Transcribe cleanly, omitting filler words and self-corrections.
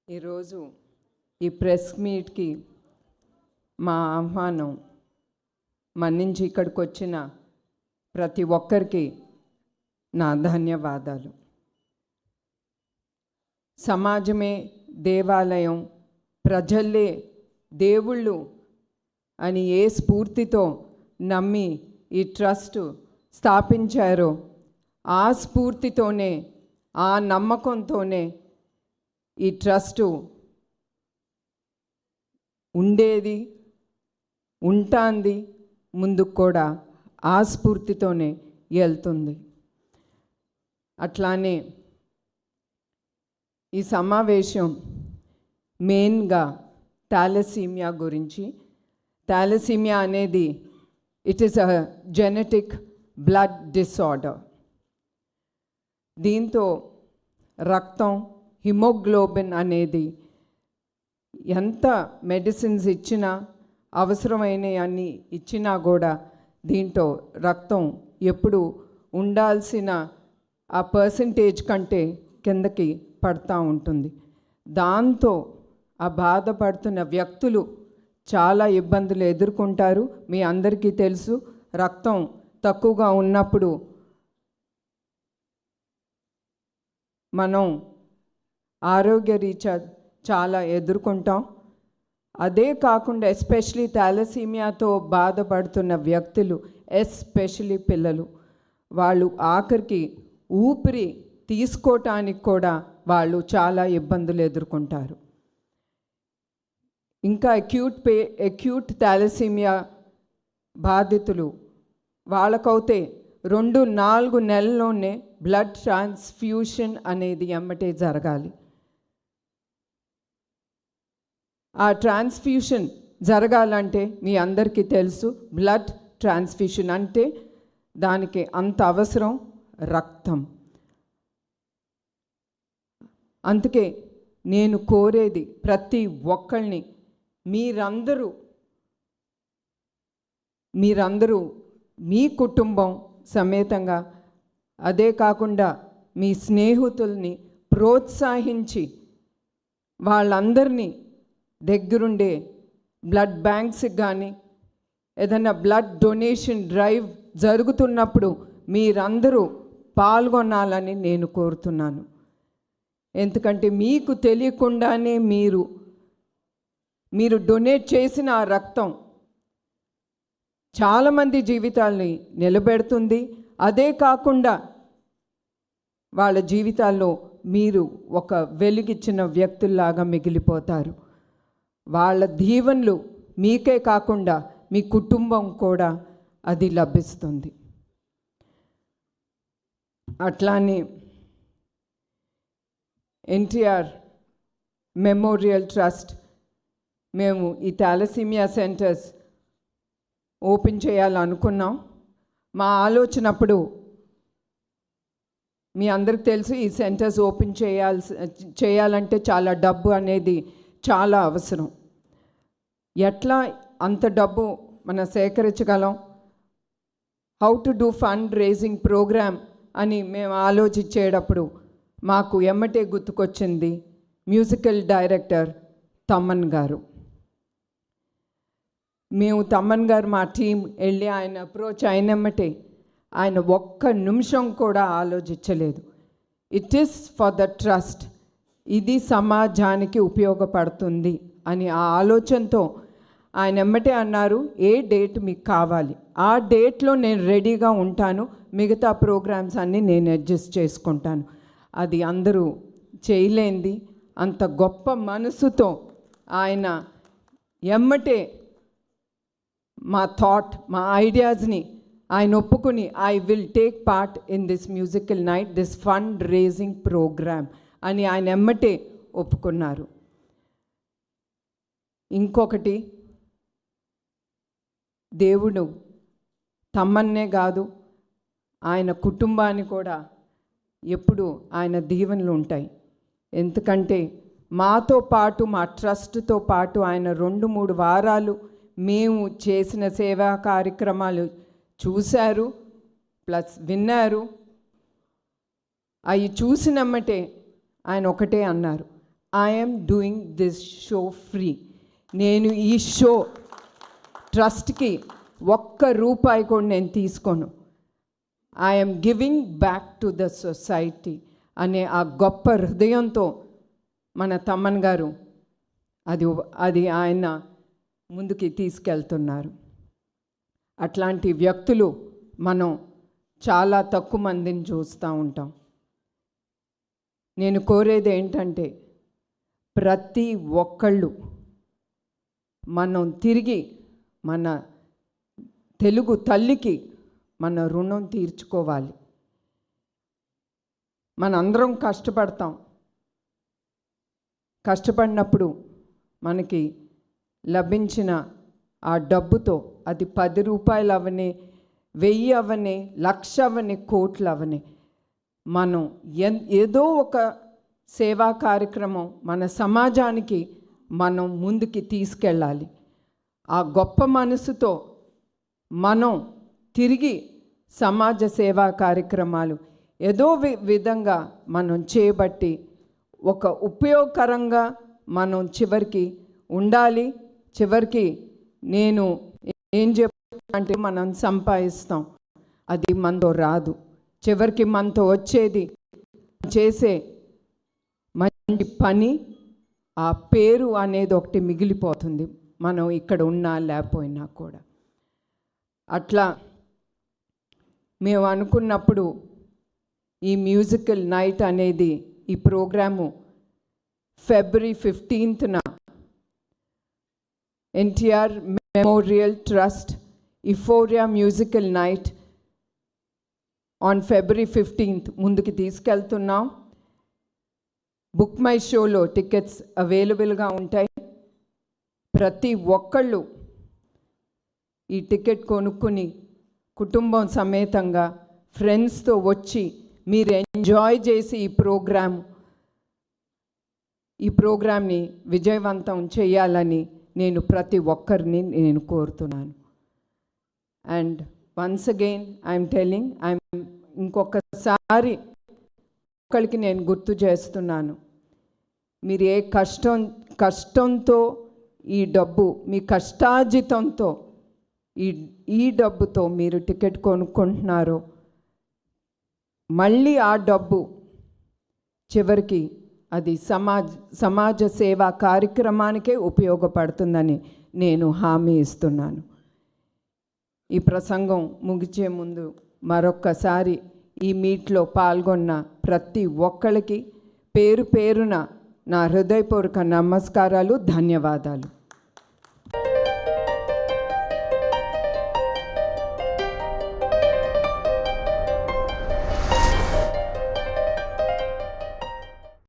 ఈరోజు ఈ ప్రెస్ మీట్కి మా ఆహ్వానం మన్నించి ఇక్కడికి వచ్చిన ప్రతి ఒక్కరికి నా ధన్యవాదాలు. సమాజమే దేవాలయం, ప్రజల్లే దేవుళ్ళు అని ఏ స్ఫూర్తితో నమ్మి ఈ ట్రస్ట్ స్థాపించారో ఆ స్ఫూర్తితోనే, ఆ నమ్మకంతోనే ఈ ట్రస్టు ఉండేది, ఉంటాంది, ముందుకు కూడా ఆ స్ఫూర్తితోనే వెళ్తుంది. అట్లానే ఈ సమావేశం మెయిన్గా థాలసీమియా గురించి. థాలసీమియా అనేది it is a genetic blood disorder. దీంతో రక్తం, హిమోగ్లోబిన్ అనేది ఎంత మెడిసిన్స్ ఇచ్చినా, అవసరమైన అన్ని ఇచ్చినా కూడా దీంట్లో రక్తం ఎప్పుడు ఉండాల్సిన ఆ పర్సంటేజ్ కంటే కిందకి పడుతూ ఉంటుంది. దాంతో ఆ బాధపడుతున్న వ్యక్తులు చాలా ఇబ్బందులు ఎదుర్కొంటారు. మీ అందరికీ తెలుసు, రక్తం తక్కువగా ఉన్నప్పుడు మనం ఆరోగ్యరీత్యా చాలా ఎదుర్కొంటాం. అదే కాకుండా ఎస్పెషలీ థాలసీమియాతో బాధపడుతున్న వ్యక్తులు, ఎస్పెషలీ పిల్లలు, వాళ్ళు ఆఖరికి ఊపిరి తీసుకోవటానికి కూడా వాళ్ళు చాలా ఇబ్బందులు ఎదుర్కొంటారు. ఇంకా అక్యూట్ థాలసీమియా బాధితులు వాళ్ళకైతే 2-4 నెలల్లోనే బ్లడ్ ట్రాన్స్ఫ్యూషన్ అనేది ఎమ్మటే జరగాలి. ఆ ట్రాన్స్ఫ్యూషన్ జరగాలంటే మీ అందరికీ తెలుసు, బ్లడ్ ట్రాన్స్ఫ్యూషన్ అంటే దానికి అంత అవసరం రక్తం. అందుకే నేను కోరేది ప్రతి ఒక్కళ్ళని, మీరందరూ మీ కుటుంబం సమేతంగా, అదే కాకుండా మీ స్నేహితుల్ని ప్రోత్సహించి వాళ్ళందరినీ దగ్గరుండే బ్లడ్ బ్యాంక్స్కి కానీ ఏదైనా బ్లడ్ డొనేషన్ డ్రైవ్ జరుగుతున్నప్పుడు మీరందరూ పాల్గొనాలని నేను కోరుతున్నాను. ఎందుకంటే మీకు తెలియకుండానే మీరు డొనేట్ చేసిన ఆ రక్తం చాలామంది జీవితాల్ని నిలబెడుతుంది. అదే కాకుండా వాళ్ళ జీవితాల్లో మీరు ఒక వెలుగిచ్చిన వ్యక్తుల్లాగా మిగిలిపోతారు. వాళ్ళ దీవెనలు మీకే కాకుండా మీ కుటుంబం కూడా అది లభిస్తుంది. అట్లానే ఎన్టీఆర్ మెమోరియల్ ట్రస్ట్ మేము ఈ థాలసీమియా సెంటర్స్ ఓపెన్ చేయాలనుకున్నాం. మా ఆలోచనప్పుడు మీ అందరికి తెలుసు, ఈ సెంటర్స్ ఓపెన్ చేయాలంటే చాలా డబ్బు అనేది చాలా అవసరం. ఎట్లా అంత డబ్బు మనం సేకరించగలం, how to do fund raising programme అని మేము ఆలోచించేటప్పుడు మాకు ఎమ్మటే గుర్తుకొచ్చింది మ్యూజికల్ డైరెక్టర్ తమన్ గారు. మేము తమన్ గారు మా టీం వెళ్ళి ఆయన అప్రోచ్ అయినమ్మటే ఆయన ఒక్క నిమిషం కూడా ఆలోచించలేదు. It is for the trust, ఇది సమాజానికి ఉపయోగపడుతుంది అని ఆ ఆలోచనతో ఆయన ఎమ్మటే అన్నారు, ఏ డేట్ మీకు కావాలి ఆ డేట్లో నేను రెడీగా ఉంటాను, మిగతా ప్రోగ్రామ్స్ అన్నీ నేను అడ్జస్ట్ చేసుకుంటాను. అది అందరూ చేయలేంది. అంత గొప్ప మనసుతో ఆయన ఎమ్మటే మా మా ఐడియాస్ని ఆయన ఒప్పుకుని I will take part in this musical night, this fund raising programme అని ఆయన ఎమ్మటే ఒప్పుకున్నారు. ఇంకొకటి, దేవుడు తమ్మన్నే కాదు ఆయన కుటుంబాన్ని కూడా ఎప్పుడు ఆయన దీవెనలు ఉంటాయి. ఎందుకంటే మాతో పాటు, మా ట్రస్ట్తో పాటు ఆయన 2-3 వారాలు మేము చేసిన సేవా కార్యక్రమాలు చూశారు, ప్లస్ విన్నారు. అవి చూసినమ్మటే ఆయన ఒకటే అన్నారు, I'm doing this show free. నేను ఈ షో ట్రస్ట్కి ఒక్క రూపాయి కూడా నేను తీసుకోను. I'm giving back to the society అనే ఆ గొప్ప హృదయంతో మన తమ్మన్ గారు అది ఆయన ముందుకి తీసుకెళ్తున్నారు. అట్లాంటి వ్యక్తులు మనం చాలా తక్కువ మందిని చూస్తూ ఉంటాం. నేను కోరేది ఏంటంటే ప్రతి ఒక్కళ్ళు మనం తిరిగి మన తెలుగు తల్లికి మన రుణం తీర్చుకోవాలి. మనందరం కష్టపడినప్పుడు మనకి లభించిన ఆ డబ్బుతో అది 10 రూపాయలు అవని, 1000 అవని, 1,00,000 అవని, కోట్లు అవని, మనం ఏదో ఒక సేవా కార్యక్రమం మన సమాజానికి మనం ముందుకి తీసుకెళ్ళాలి. ఆ గొప్ప మనసుతో మనం తిరిగి సమాజ సేవా కార్యక్రమాలు ఏదో విధంగా మనం చేయబట్టి ఒక ఉపయోగకరంగా మనం చివరికి ఉండాలి. చివరికి నేను ఏం అంటే మనం సంపాదిస్తాం, అది మనతో రాదు. చివరికి మనతో వచ్చేది చేసే మంచి పని, ఆ పేరు అనేది ఒకటి మిగిలిపోతుంది, మనం ఇక్కడ ఉన్నా లేకపోయినా కూడా. అట్లా మేము అనుకున్నప్పుడు ఈ మ్యూజికల్ నైట్ అనేది, ఈ programme February 15th NTR memorial trust euphoria musical night on February 15th ముందుకు తీసుకెళ్తున్నాం. బుక్ మై షోలో టికెట్స్ అవైలబుల్గా ఉంటాయి. ప్రతి ఒక్కళ్ళు ఈ టికెట్ కొనుక్కొని కుటుంబం సమేతంగా ఫ్రెండ్స్తో వచ్చి మీరు ఎంజాయ్ చేసి ఈ ప్రోగ్రామ్ని విజయవంతం చేయాలని నేను ప్రతి ఒక్కరిని నేను కోరుతున్నాను. And once again I'm telling, ఇంకొకసారి ఒక్కరికి నేను గుర్తు చేస్తున్నాను, మీరు ఏ కష్టంతో ఈ డబ్బు, మీ కష్టార్జితంతో ఈ డబ్బుతో మీరు టికెట్ కొనుక్కుంటున్నారో, మళ్ళీ ఆ డబ్బు చివరికి అది సమాజ సేవా కార్యక్రమానికే ఉపయోగపడుతుందని నేను హామీ ఇస్తున్నాను. ఈ ప్రసంగం ముగిచే ముందు మరొక్కసారి ఈ మీట్లో పాల్గొన్న ప్రతి ఒక్కరికి పేరు పేరున నా హృదయపూర్వక నమస్కారాలు, ధన్యవాదాలు.